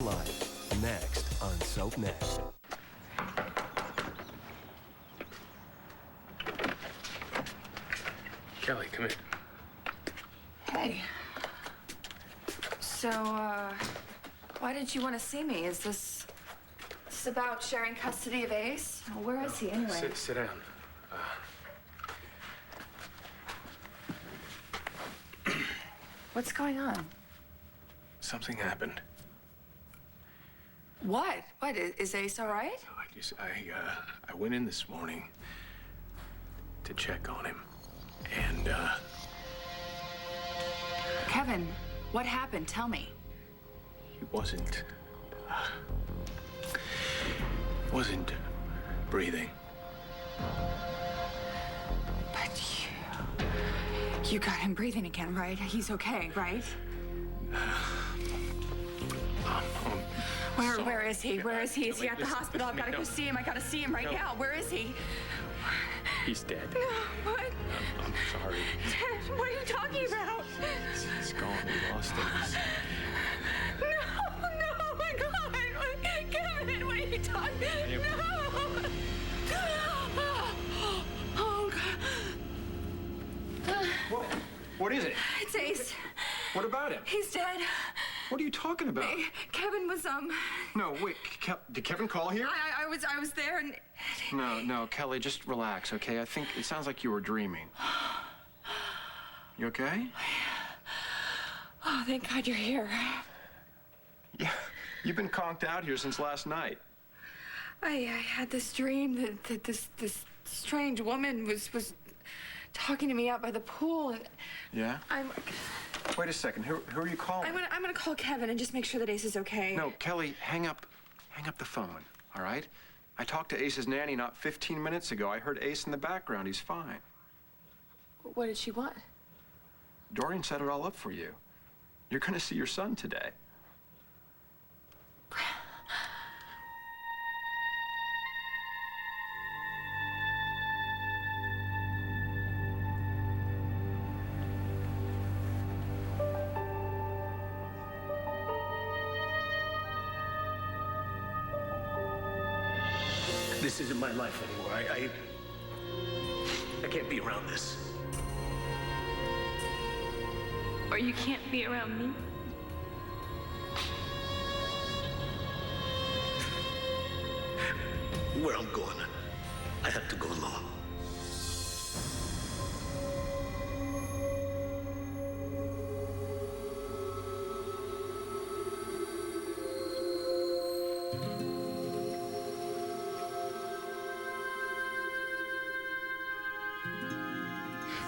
life. Next on Soap Next. Kelly, come in. Hey. So, why did you want to see me? Is this about sharing custody of Ace? Where is he anyway? Sit down. What's going on? Something happened. What? What? Is Ace all right? I went in this morning to check on him, and Kevin, what happened? Tell me. he wasn't breathing. But you got him breathing again, right? He's okay, right? Where is he? Where is he? Is he at the hospital? I've got to go see him. I got to see him right now. Where is he? He's dead. No, what? I'm sorry. Dead? What are you talking about? He's gone. We lost him. No, my God. Kevin, what are you talking about? No. Oh, God. What is it? It's Ace. What about him? He's dead. What are you talking about? Kevin was, No, wait. Did Kevin call here? I was there and... No, Kelly, just relax, okay? I think it sounds like you were dreaming. You okay? Oh, thank God you're here. Yeah, you've been conked out here since last night. I had this dream that this strange woman was talking to me out by the pool, and Yeah? Wait a second. Who are you calling? I'm gonna call Kevin and just make sure that Ace is okay. No, Kelly, hang up the phone, all right? I talked to Ace's nanny not 15 minutes ago. I heard Ace in the background. He's fine. What did she want? Dorian set it all up for you. You're gonna see your son today. This isn't my life anymore. I can't be around this. Or you can't be around me. Where I'm going, I have to go alone.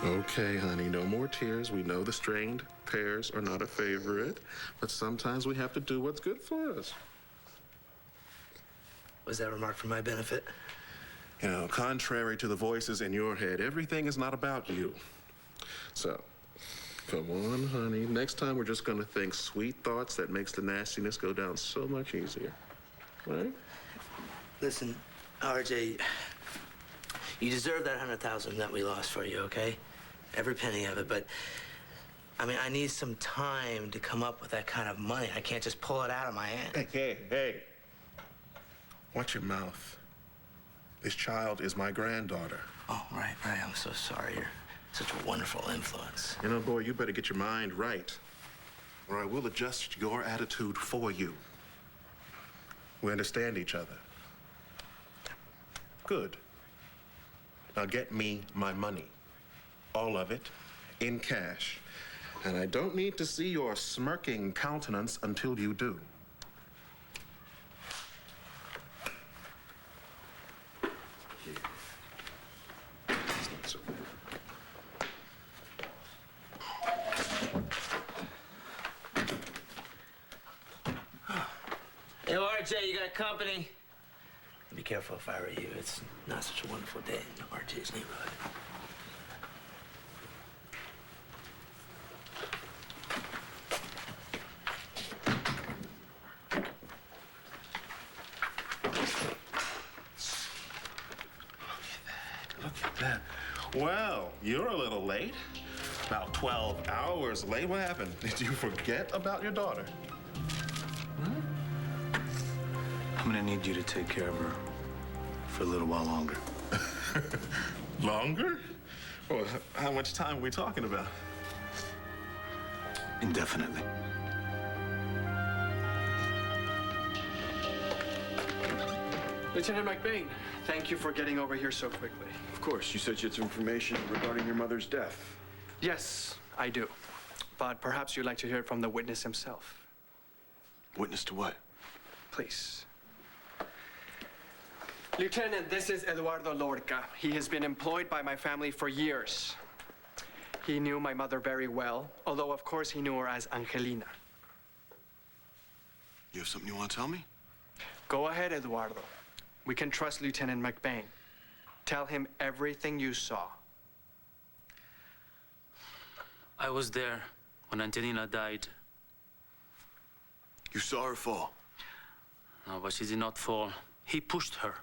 Okay, honey, no more tears. We know the strained pairs are not a favorite, but sometimes we have to do what's good for us. Was that remark for my benefit? You know, contrary to the voices in your head, everything is not about you. So, come on, honey. Next time we're just gonna think sweet thoughts that makes the nastiness go down so much easier. Right? Listen, RJ, you deserve that $100,000 that we lost for you, okay? Every penny of it, but I mean, I need some time to come up with that kind of money. I can't just pull it out of my hand. Hey. Watch your mouth. This child is my granddaughter. Oh, right. I'm so sorry. You're such a wonderful influence. You know, boy, you better get your mind right, or I will adjust your attitude for you. We understand each other. Good. Now get me my money. All of it, in cash. And I don't need to see your smirking countenance until you do. Hey, RJ, you got company? Be careful if I were you. It's not such a wonderful day in RJ's neighborhood. Look at that. Well, you're a little late. About 12 hours late. What happened? Did you forget about your daughter? I'm gonna need you to take care of her for a little while longer. Longer? Well, how much time are we talking about? Indefinitely. Lieutenant McBain, thank you for getting over here so quickly. Of course, you said you had some information regarding your mother's death. Yes, I do. But perhaps you'd like to hear it from the witness himself. Witness to what? Please. Lieutenant, this is Eduardo Lorca. He has been employed by my family for years. He knew my mother very well, although of course he knew her as Angelina. You have something you want to tell me? Go ahead, Eduardo. We can trust Lieutenant McBain. Tell him everything you saw. I was there when Angelina died. You saw her fall. No, but she did not fall. He pushed her.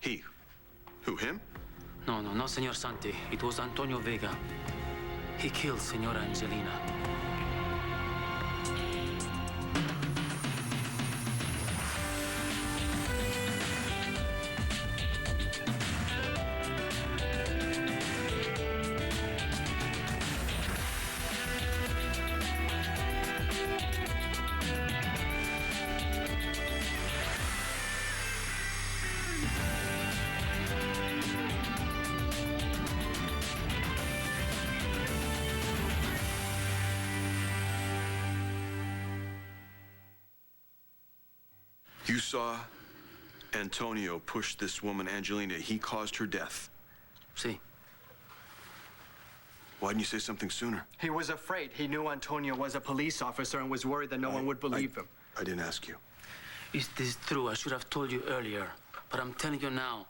He? Who, him? No, Senor Santi. It was Antonio Vega. He killed Senora Angelina. You saw Antonio push this woman, Angelina. He caused her death. See. Why didn't you say something sooner? He was afraid. He knew Antonio was a police officer and was worried that no one would believe him. I didn't ask you. Is this true? I should have told you earlier. But I'm telling you now.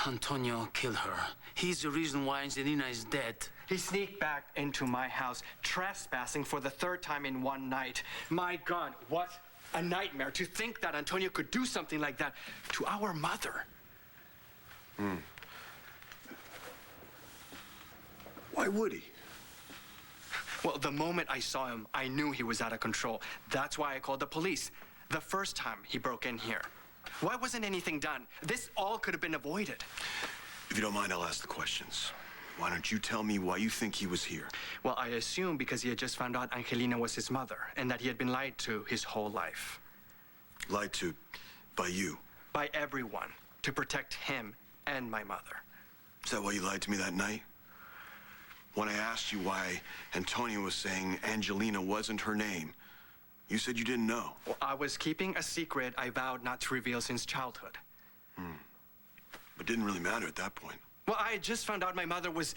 Antonio killed her. He's the reason why Angelina is dead. He sneaked back into my house, trespassing for the third time in one night. My God, what a nightmare to think that Antonio could do something like that to our mother. Why would he? Well, the moment I saw him, I knew he was out of control. That's why I called the police the first time he broke in here. Why wasn't anything done? This all could have been avoided. If you don't mind, I'll ask the questions. Why don't you tell me why you think he was here? Well, I assume because he had just found out Angelina was his mother and that he had been lied to his whole life. Lied to by you? By everyone, to protect him and my mother. Is that why you lied to me that night? When I asked you why Antonio was saying Angelina wasn't her name, you said you didn't know. Well, I was keeping a secret I vowed not to reveal since childhood. But it didn't really matter at that point. Well, I had just found out my mother was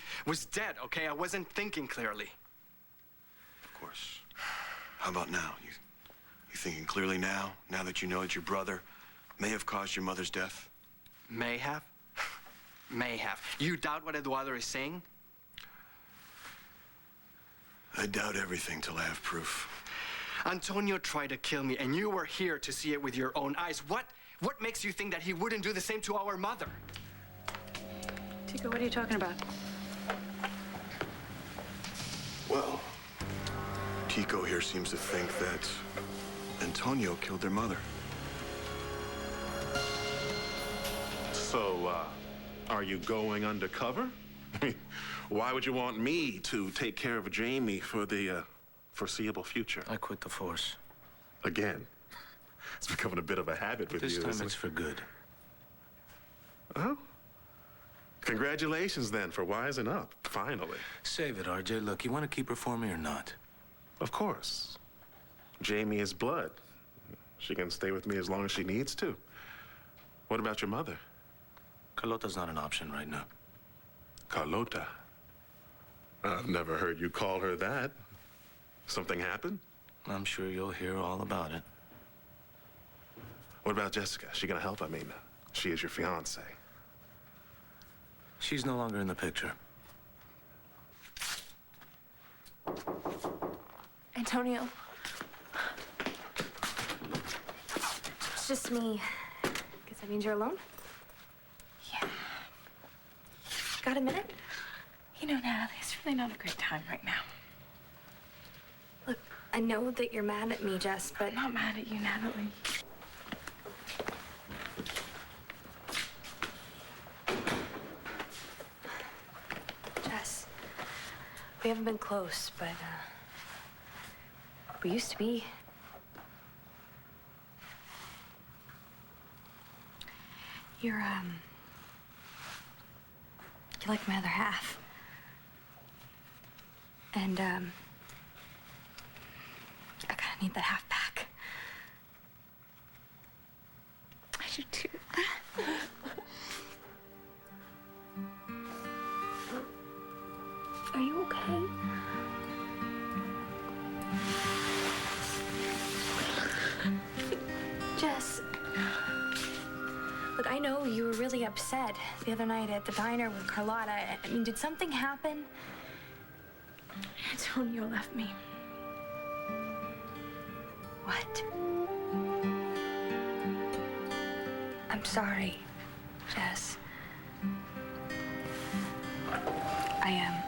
dead, okay? I wasn't thinking clearly. Of course. How about now? You thinking clearly now that you know that your brother may have caused your mother's death? May have? May have. You doubt what Eduardo is saying? I doubt everything till I have proof. Antonio tried to kill me, and you were here to see it with your own eyes. What makes you think that he wouldn't do the same to our mother? Tico, what are you talking about? Well, Kiko here seems to think that Antonio killed their mother. So, are you going undercover? Why would you want me to take care of Jamie for the foreseeable future? I quit the force. Again. It's becoming a bit of a habit with This you. time isn't it's it? for good. Oh. Congratulations, then, for wising up, finally. Save it, RJ. Look, you want to keep her for me or not? Of course. Jamie is blood. She can stay with me as long as she needs to. What about your mother? Carlota's not an option right now. Carlota? I've never heard you call her that. Something happened? I'm sure you'll hear all about it. What about Jessica? She gonna help? I mean, she is your fiancée. She's no longer in the picture. Antonio. It's just me. Guess that means you're alone? Yeah. Got a minute? You know, Natalie, it's really not a great time right now. Look, I know that you're mad at me, Jess, but... I'm not mad at you, Natalie. We haven't been close, but we used to be. You're like my other half. And, I kinda need that half back. I do too. Are you okay? Jess. Look, I know you were really upset the other night at the diner with Carlotta. I mean, did something happen? Antonio left me. What? I'm sorry, Jess. I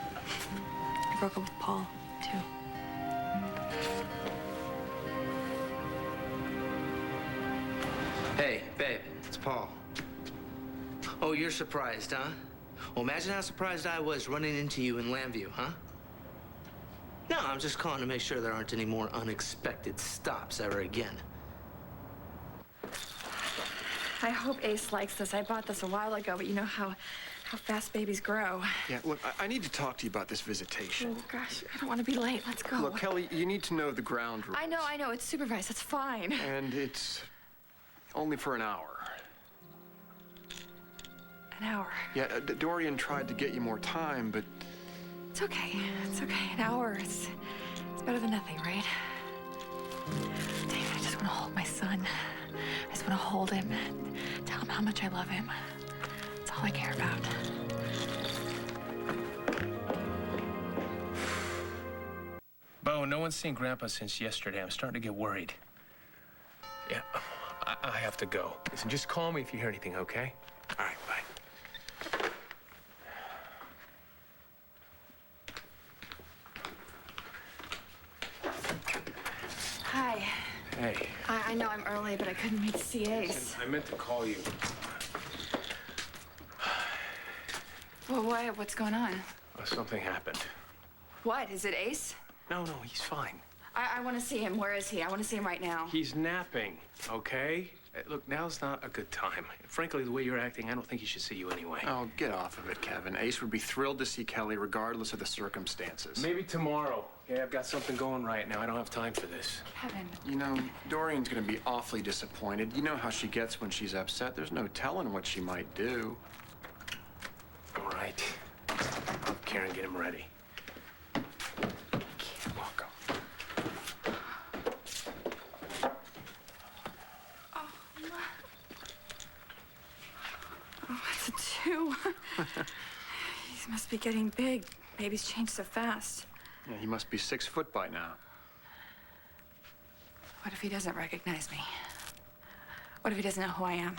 broke up with Paul, too. Hey, babe, it's Paul. Oh, you're surprised, huh? Well, imagine how surprised I was running into you in Lambview, huh? No, I'm just calling to make sure there aren't any more unexpected stops ever again. I hope Ace likes this. I bought this a while ago, but you know how fast babies grow. Yeah, look, I need to talk to you about this visitation. Oh, gosh, I don't want to be late. Let's go. Look, Kelly, you need to know the ground rules. I know. It's supervised. It's fine. And it's only for an hour. An hour. Yeah, Dorian tried to get you more time, but... It's okay. It's okay. An hour. It's better than nothing, right? David, I just want to hold my son. I just want to hold him and tell him how much I love him. That's all I care about. Bo, no one's seen Grandpa since yesterday. I'm starting to get worried. Yeah, I have to go. Listen, just call me if you hear anything, okay? All right, bye. Hi. Hey. I know I'm early, but I couldn't meet to see Ace. I meant to call you. Well, what's going on? Something happened. What? Is it Ace? No, he's fine. I want to see him. Where is he? I want to see him right now. He's napping, okay? Look, now's not a good time. Frankly, the way you're acting, I don't think he should see you anyway. Oh, get off of it, Kevin. Ace would be thrilled to see Kelly regardless of the circumstances. Maybe tomorrow. Yeah, I've got something going right now. I don't have time for this. Kevin. You know, Dorian's gonna be awfully disappointed. You know how she gets when she's upset. There's no telling what she might do. All right. I'll have Karen get him ready. You're welcome. Oh, it's a 2. He must be getting big. Babies change so fast. Yeah, he must be 6 foot by now. What if he doesn't recognize me? What if he doesn't know who I am?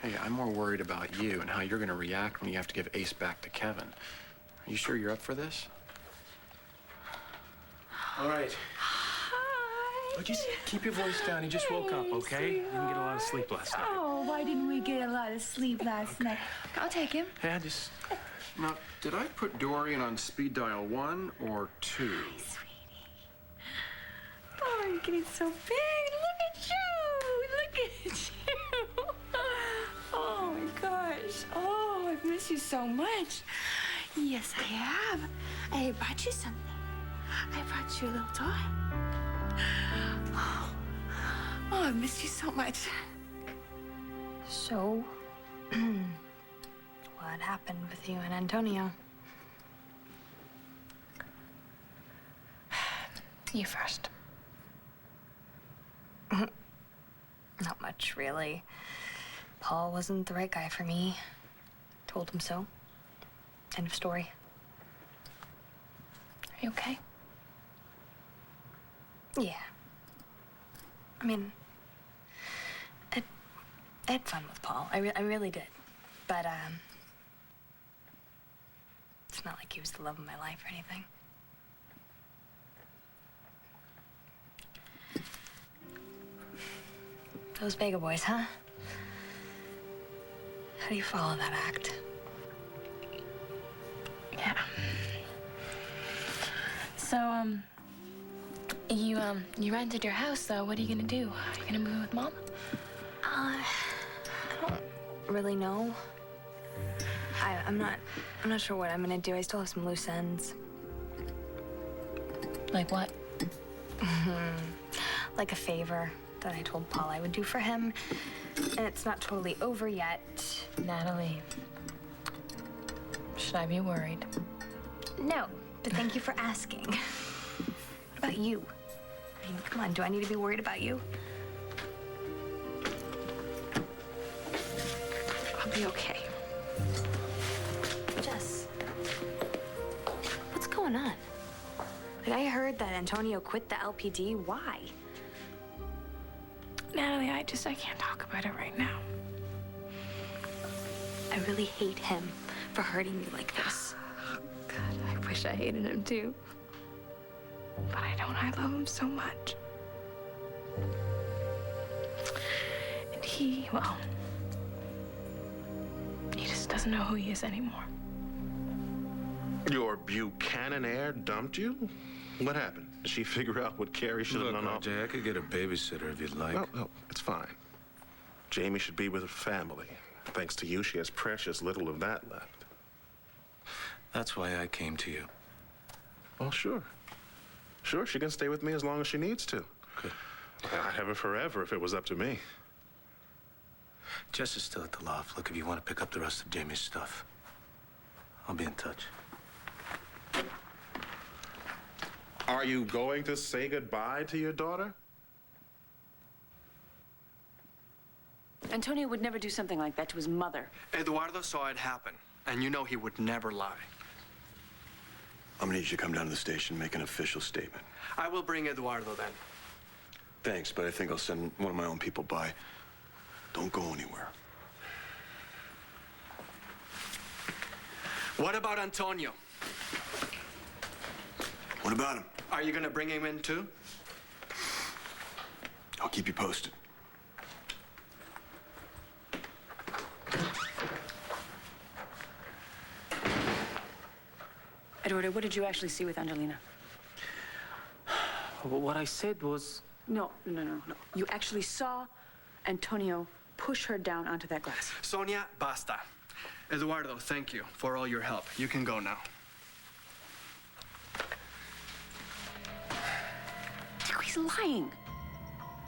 Hey, I'm more worried about you and how you're gonna react when you have to give Ace back to Kevin. Are you sure you're up for this? All right. Hi. Oh, just keep your voice down. He just woke up, okay? You didn't get a lot of sleep last night. Oh, why didn't we get a lot of sleep last night? I'll take him. Yeah, just... Now, did I put Dorian on speed dial 1 or 2? Hi, sweetie. Oh, you're getting so big. Look at you. Look at you. Oh, my gosh. Oh, I've missed you so much. Yes, I have. I brought you something. I brought you a little toy. Oh, I've missed you so much. So, what happened with you and Antonio? You first. Not much, really. Paul wasn't the right guy for me. Told him so. End of story. Are you okay? Yeah. I mean, I had fun with Paul. I really did. But, it's not like he was the love of my life or anything. Those Vega boys, huh? How do you follow that act? Yeah. You rented your house, though. What are you gonna do? Are you gonna move in with Mom? I don't really know. I'm not sure what I'm gonna do. I still have some loose ends. Like what? Like a favor that I told Paul I would do for him. And it's not totally over yet. Natalie, should I be worried? No, but thank you for asking. What about you? I mean, come on, do I need to be worried about you? I'll be okay. Jess, what's going on? Like, I heard that Antonio quit the LPD. Why? Natalie, I can't talk about it right now. I really hate him for hurting me like this. God, I wish I hated him too. But I don't. I love him so much. And he just doesn't know who he is anymore. Your Buchanan heir dumped you? What happened? Did she figure out what Carrie should have done? Look, RJ, I could get a babysitter if you'd like. No, it's fine. Jamie should be with her family. Thanks to you, she has precious little of that left. That's why I came to you. Well, sure. Sure, she can stay with me as long as she needs to. Good. I'd have her forever if it was up to me. Jess is still at the loft. Look, if you want to pick up the rest of Jamie's stuff, I'll be in touch. Are you going to say goodbye to your daughter? Antonio would never do something like that to his mother. Eduardo saw it happen, and you know he would never lie. I'm gonna need you to come down to the station and make an official statement. I will bring Eduardo then. Thanks, but I think I'll send one of my own people by. Don't go anywhere. What about Antonio? What about him? Are you gonna bring him in too? I'll keep you posted. Eduardo, what did you actually see with Angelina? What I said was... No. You actually saw Antonio push her down onto that glass. Sonia, basta. Eduardo, thank you for all your help. You can go now. He's lying.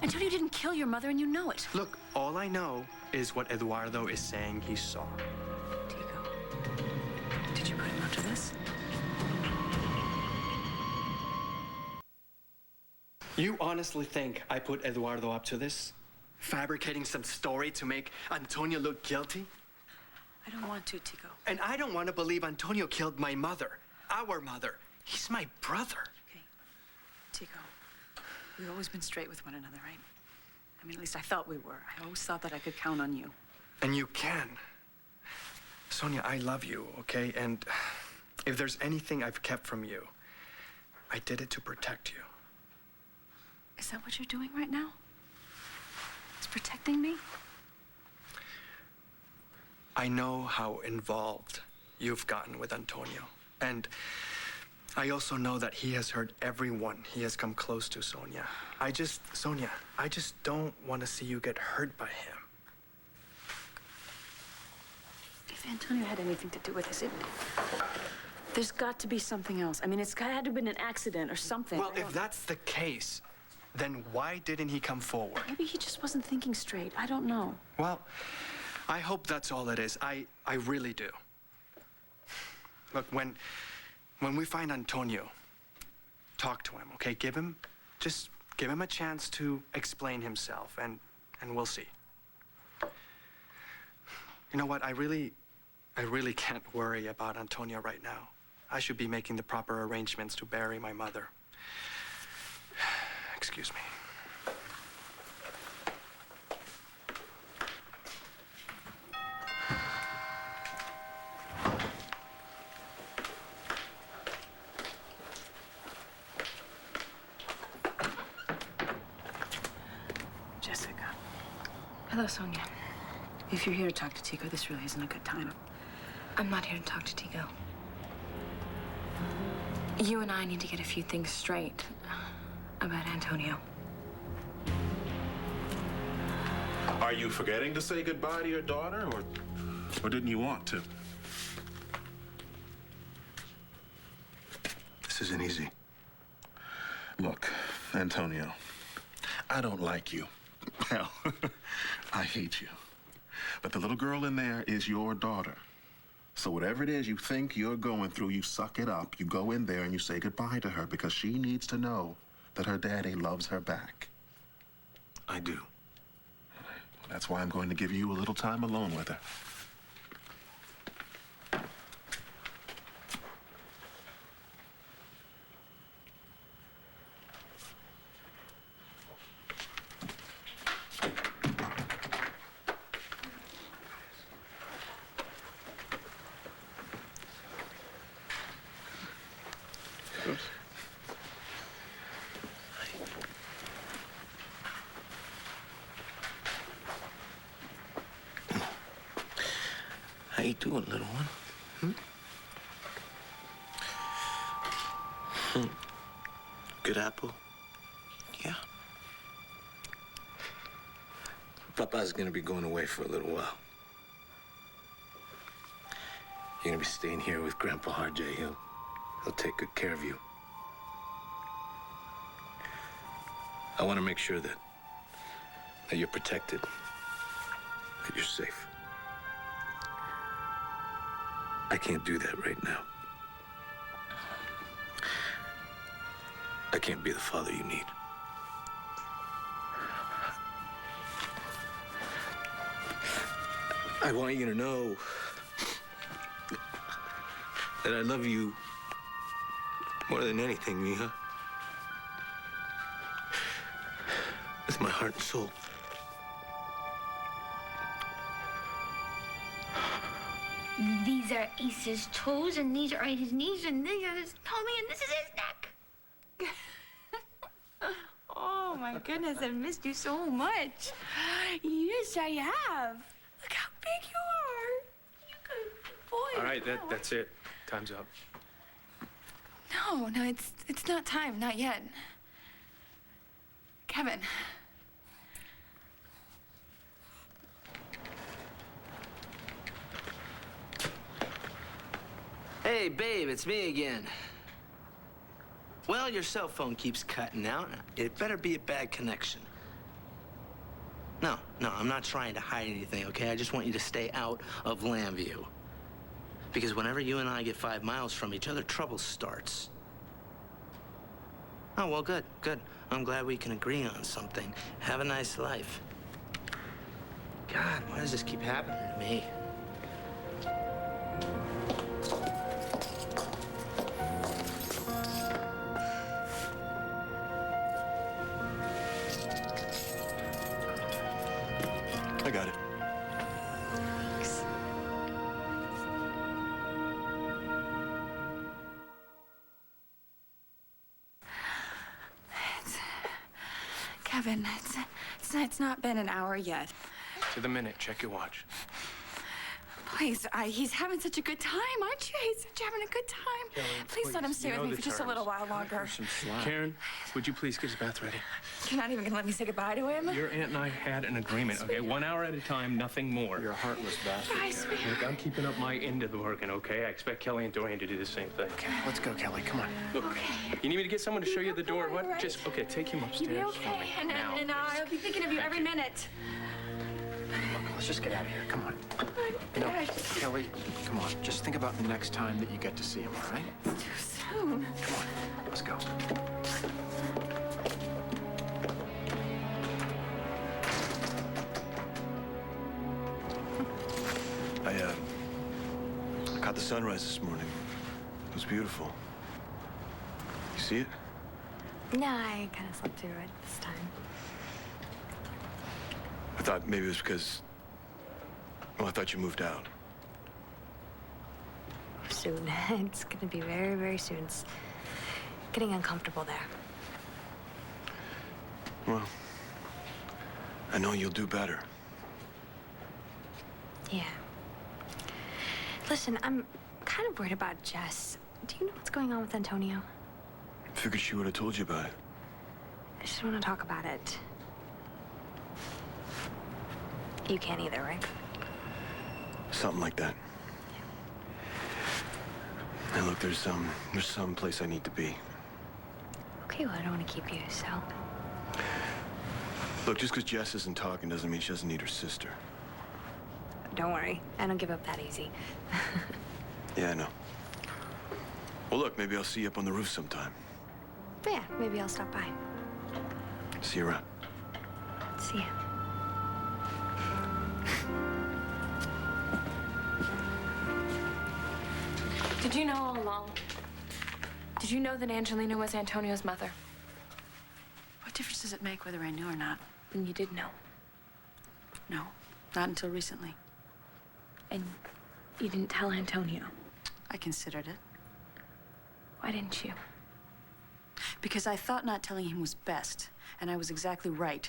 Antonio didn't kill your mother, and you know it. Look, all I know is what Eduardo is saying he saw. Tico, did you put him onto this? You honestly think I put Eduardo up to this? Fabricating some story to make Antonio look guilty? I don't want to, Tico. And I don't want to believe Antonio killed my mother. Our mother. He's my brother. Okay. Tico, we've always been straight with one another, right? I mean, at least I thought we were. I always thought that I could count on you. And you can. Sonia, I love you, okay? And if there's anything I've kept from you, I did it to protect you. Is that what you're doing right now? Is protecting me? I know how involved you've gotten with Antonio. And I also know that he has hurt everyone he has come close to, Sonia. Sonia, I just don't want to see you get hurt by him. If Antonio had anything to do with this, there's got to be something else. I mean, had to have been an accident or something. Well, if that's the case, then why didn't he come forward? Maybe he just wasn't thinking straight. I don't know. Well, I hope that's all it is. I really do. Look, when we find Antonio, talk to him, okay? Just give him a chance to explain himself, and we'll see. You know what? I really can't worry about Antonio right now. I should be making the proper arrangements to bury my mother. Excuse me. Jessica. Hello, Sonia. If you're here to talk to Tico, this really isn't a good time. I'm not here to talk to Tico. You and I need to get a few things straight about Antonio. Are you forgetting to say goodbye to your daughter, or didn't you want to? This isn't easy. Look, Antonio, I don't like you. Hell, I hate you. But the little girl in there is your daughter. So whatever it is you think you're going through, you suck it up. You go in there and you say goodbye to her because she needs to know that her daddy loves her back. I do. That's why I'm going to give you a little time alone with her. How you doing, little one? Good apple? Yeah. Papa's gonna be going away for a little while. You're gonna be staying here with Grandpa RJ. He'll take good care of you. I want to make sure that you're protected, that you're safe. I can't do that right now. I can't be the father you need. I want you to know that I love you more than anything, Mija. With my heart and soul. These are Ace's toes, and these are his knees, and these are his tummy, and this is his neck. Oh, my goodness, I've missed you so much. Yes, I have. Look how big you are. You good boy. All right, that's it. Time's up. No, it's not time, not yet. Kevin. Hey, babe, it's me again. Well, your cell phone keeps cutting out. It better be a bad connection. No, I'm not trying to hide anything, okay? I just want you to stay out of Lambview. Because whenever you and I get 5 miles from each other, trouble starts. Oh, well, good. I'm glad we can agree on something. Have a nice life. God, why does this keep happening to me? I got it. Kevin, it's not been an hour yet. To the minute. Check your watch. Please, he's having such a good time, aren't you? He's having a good time. Kelly, please let him stay with me for just a little while longer. Karen, would you please get his bath ready? You're not even gonna let me say goodbye to him? Your aunt and I had an agreement, okay? 1 hour at a time, nothing more. You're a heartless bastard. Guys, Karen. Look, I'm keeping up my end of the bargain, okay? I expect Kelly and Dorian to do the same thing. Okay, let's go, Kelly. Come on. Look, you need me to get someone to show you the door? What? Right. Just, okay, take him upstairs You'll be for okay. me. And now. I'll be thinking of you every minute. Look, let's just get out of here. Come on. Oh, No, gosh. Kelly, come on. Just think about the next time that you get to see him, all right? Too soon. Come on. Let's go. I caught the sunrise this morning. It was beautiful. You see it? No, I kind of slept through it this time. I thought maybe it was because, well, I thought you moved out. Soon. It's gonna be very, very soon. It's getting uncomfortable there. Well, I know you'll do better. Yeah. Listen, I'm kind of worried about Jess. Do you know what's going on with Antonio? Figured she would have told you about it. I just don't want to talk about it. You can't either, right? Something like that. Hey, look, there's some place I need to be. Okay, well, I don't want to keep you, so... Look, just because Jess isn't talking doesn't mean she doesn't need her sister. Don't worry. I don't give up that easy. Yeah, I know. Well, look, maybe I'll see you up on the roof sometime. But yeah, maybe I'll stop by. See you around. See ya. Did you know all along? Did you know that Angelina was Antonio's mother? What difference does it make whether I knew or not? And you did know. No, not until recently. And you didn't tell Antonio. I considered it. Why didn't you? Because I thought not telling him was best, and I was exactly right.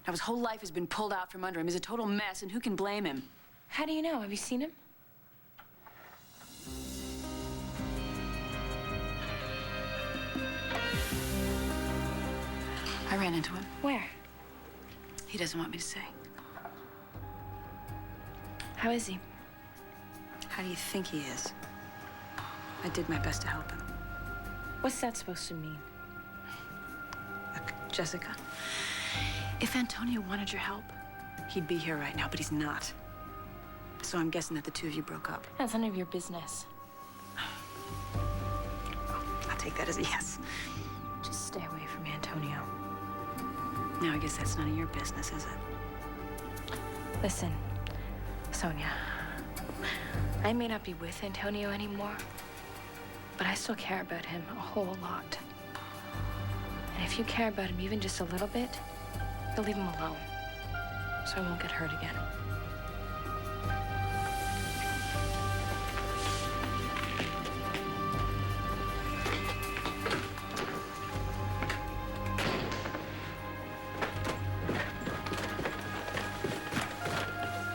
Now, his whole life has been pulled out from under him. He's a total mess, and who can blame him? How do you know? Have you seen him? I ran into him. Where? He doesn't want me to say. How is he? How do you think he is? I did my best to help him. What's that supposed to mean? Look, Jessica, if Antonio wanted your help, he'd be here right now, but he's not. So I'm guessing that the two of you broke up. That's none of your business. I'll take that as a yes. Just stay away from Antonio. Now, I guess that's none of your business, is it? Listen, Sonia, I may not be with Antonio anymore, but I still care about him a whole lot. And if you care about him even just a little bit, you'll leave him alone, so I won't get hurt again.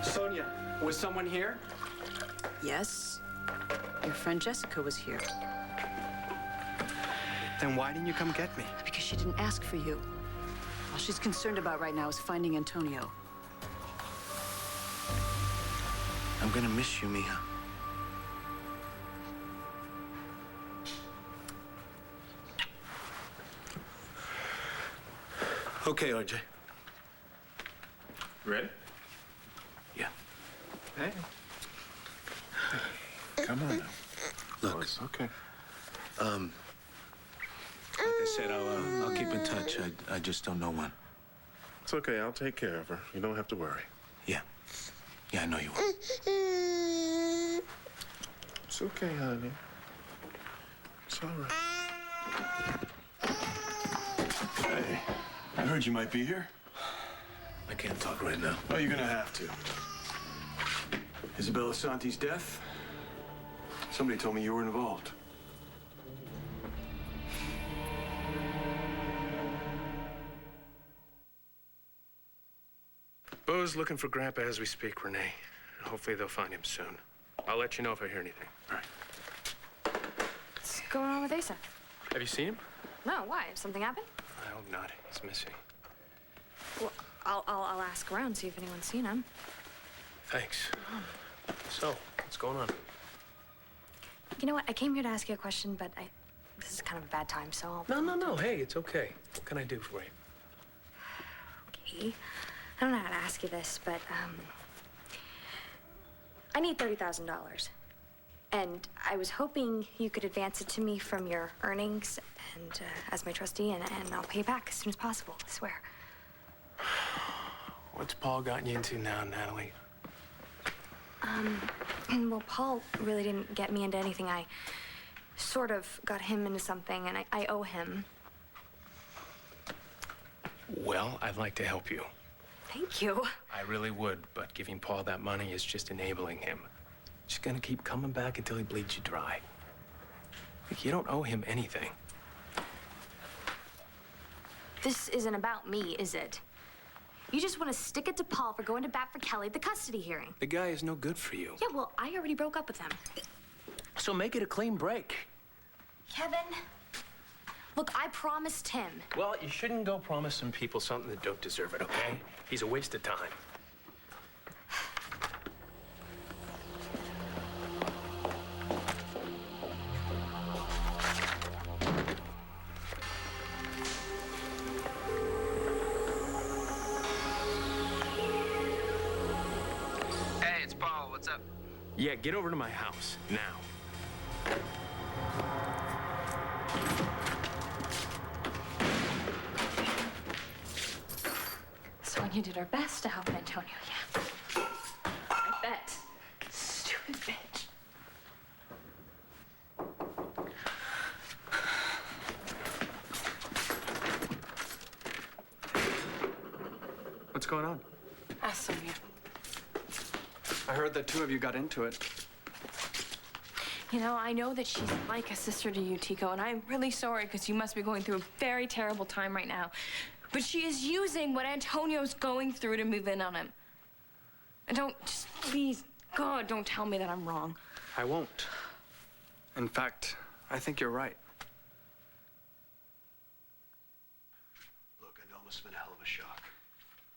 Sonia, was someone here? Yes. Your friend Jessica was here. Then why didn't you come get me? Because she didn't ask for you. All she's concerned about right now is finding Antonio. I'm gonna miss you, Mija. Okay, RJ. Ready? Yeah. Hey. Come on now. Look, It's okay. like I said, I'll keep in touch. I just don't know when. It's okay. I'll take care of her. You don't have to worry. Yeah. Yeah, I know you will. It's okay, honey. It's all right. Hey, I heard you might be here. I can't talk right now. Oh, you're gonna have to. Isabella Santi's death? Somebody told me you were involved. Bo's looking for Grandpa as we speak, Renee. Hopefully they'll find him soon. I'll let you know if I hear anything. All right. What's going on with Asa? Have you seen him? No, why? Something happened? I hope not. He's missing. Well, I'll ask around, see if anyone's seen him. Thanks. So, what's going on? You know what? I came here to ask you a question, but this is kind of a bad time, so I'll... No. Hey, it's okay. What can I do for you? Okay. I don't know how to ask you this, but, I need $30,000. And I was hoping you could advance it to me from your earnings and, as my trustee, and I'll pay you back as soon as possible, I swear. What's Paul gotten you into now, Natalie? Well, Paul really didn't get me into anything. I sort of got him into something, and I owe him. Well, I'd like to help you. Thank you. I really would, but giving Paul that money is just enabling him. Just gonna keep coming back until he bleeds you dry. Look, you don't owe him anything. This isn't about me, is it? You just want to stick it to Paul for going to bat for Kelly at the custody hearing. The guy is no good for you. Yeah, well, I already broke up with him. So make it a clean break. Kevin, look, I promised him. Well, you shouldn't go promising people something that don't deserve it, okay? He's a waste of time. Hey, it's Paul. What's up? Yeah, get over to my house, now. Sonia did her best to help Antonio, yeah. I bet. Stupid bitch. What's going on? Ask Sonia. I heard the two of you got into it. You know, I know that she's like a sister to you, Tico, and I'm really sorry because you must be going through a very terrible time right now. But she is using what Antonio's going through to move in on him. And don't, just please, God, don't tell me that I'm wrong. I won't. In fact, I think you're right. Look, I know it must have been a hell of a shock.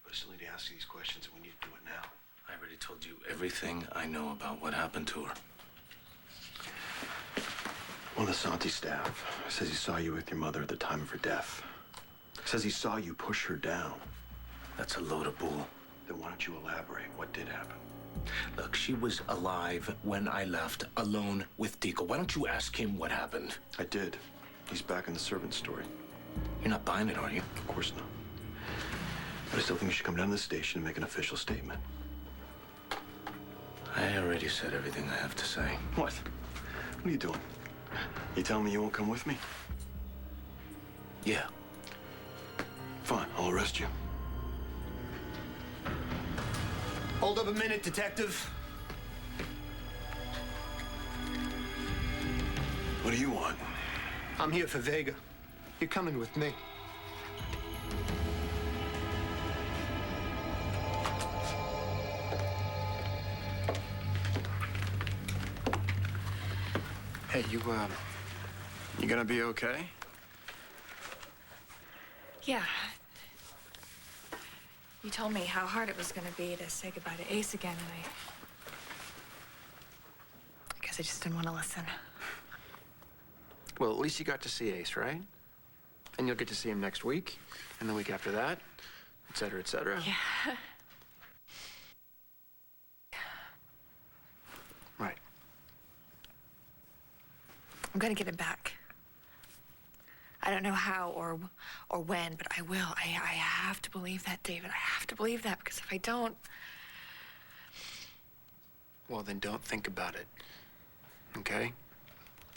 But I still need to ask you these questions, and we need to do it now. I already told you everything I know about what happened to her. One of the Santi staff says he saw you with your mother at the time of her death. Says he saw you push her down. That's a load of bull. Then why don't you elaborate? What did happen? Look, she was alive when I left, alone with Tico. Why don't you ask him what happened? I did. He's back in the servant story. You're not buying it, are you? Of course not. But I still think you should come down to the station and make an official statement. I already said everything I have to say. What? What are you doing? You telling me you won't come with me? Yeah. Fine, I'll arrest you. Hold up a minute, detective. What do you want? I'm here for Vega. You're coming with me. Hey, you gonna be okay? Yeah. You told me how hard it was going to be to say goodbye to Ace again, and I guess I just didn't want to listen. Well, at least you got to see Ace, right? And you'll get to see him next week, and the week after that, et cetera, et cetera. Yeah. Right. I'm going to get it back. I don't know how or when, but I will. I have to believe that, David. I have to believe that, because if I don't... Well, then don't think about it, okay?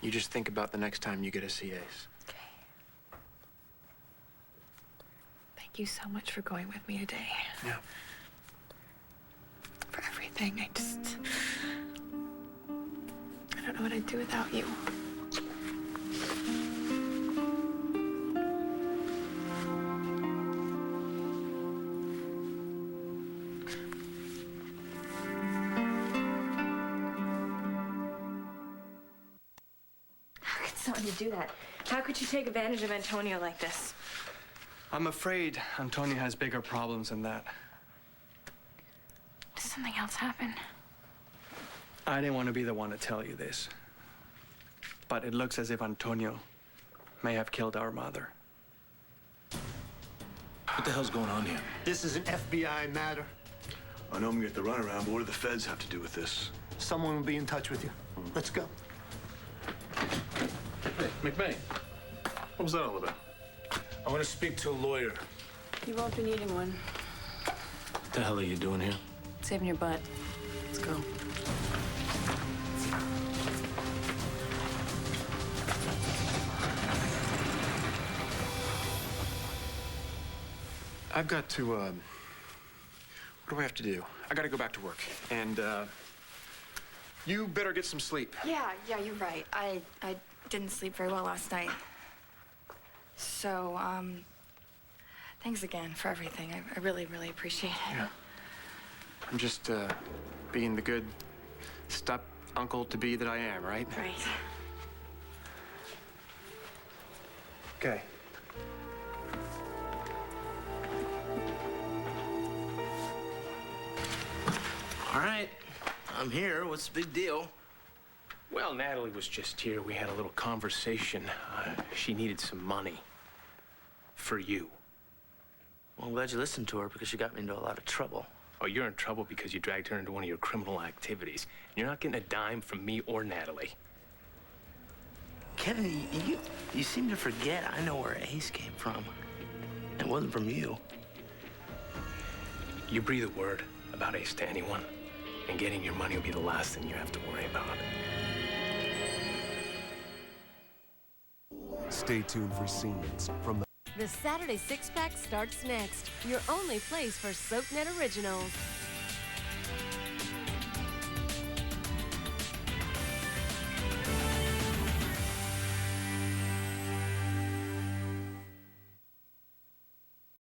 You just think about the next time you get to see Ace. Okay. Thank you so much for going with me today. Yeah. For everything. I don't know what I'd do without you. To do that. How could you take advantage of Antonio like this? I'm afraid Antonio has bigger problems than that. Did something else happen? I didn't want to be the one to tell you this, but it looks as if Antonio may have killed our mother. What the hell's going on here? This is an FBI matter. I know I'm gonna get the runaround, but what do the feds have to do with this? Someone will be in touch with you. Let's go. Hey, McMahon. What was that all about? I want to speak to a lawyer. You won't be needing one. What the hell are you doing here? Saving your butt. Let's go. I've got to, what do I have to do? I gotta go back to work, and, you better get some sleep. Yeah, you're right. I didn't sleep very well last night. So, thanks again for everything. I really, really appreciate it. Yeah. I'm just, being the good uncle-to-be that I am, right? Right. Okay. All right, I'm here. What's the big deal? Well, Natalie was just here. We had a little conversation. She needed some money. For you. Well, I'm glad you listened to her because she got me into a lot of trouble. Oh, you're in trouble because you dragged her into one of your criminal activities. You're not getting a dime from me or Natalie. Kevin, you seem to forget I know where Ace came from. It wasn't from you. You breathe a word about Ace to anyone, and getting your money will be the last thing you have to worry about. Stay tuned for scenes from the The Saturday Six Pack starts next. Your only place for SoapNet originals.